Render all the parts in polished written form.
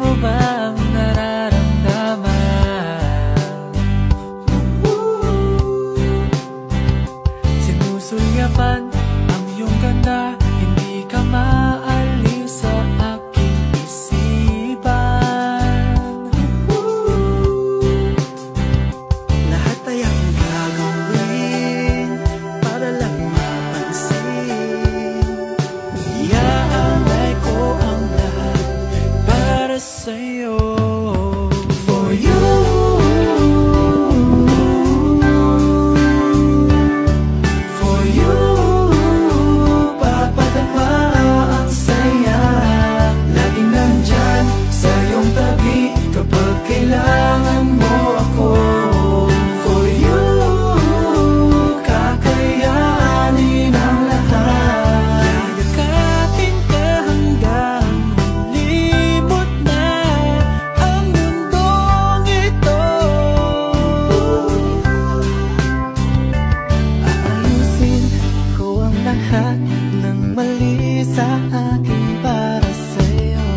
mo bang nararamdaman? Sinusulyapan ang iyong ganda, hindi ka maalis sa aking isipan. Lahat ay akong gagawin para lang mapansin. Iaanay ko ang lahat para sa'yo. For you, for you, papadama ang saya. Laging nandyan sa iyong tabi kapag kailangan mo ako. For you, kakayanin ang lahat. Yakapin ka hanggang malimot na ang mundong ito. Aayusin ko ang lahat ng mali sa akin para sa'yo.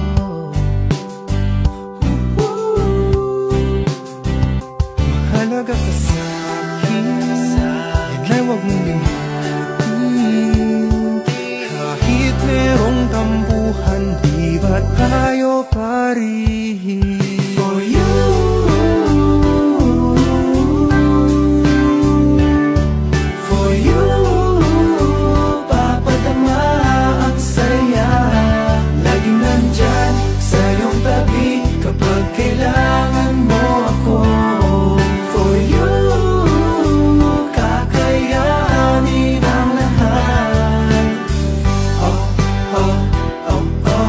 Mahalaga ka sa akin, yan ay huwag mong limutin. Kahit merong tampuhan, di ba tayo pareho? For you, for you, papadama ang saya. Laging nandyan sa iyong tabi kapag kailangan mo ako. For you, kakayanin ang lahat. Oh, oh, oh, oh,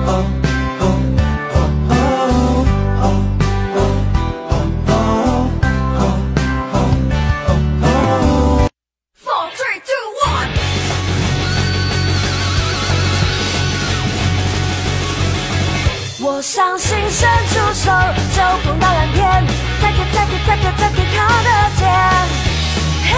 oh, oh, oh, oh, oh, oh, oh, oh. 4, 3, 2, 1。我相信伸出手就碰到蓝天，再给靠得见。嘿。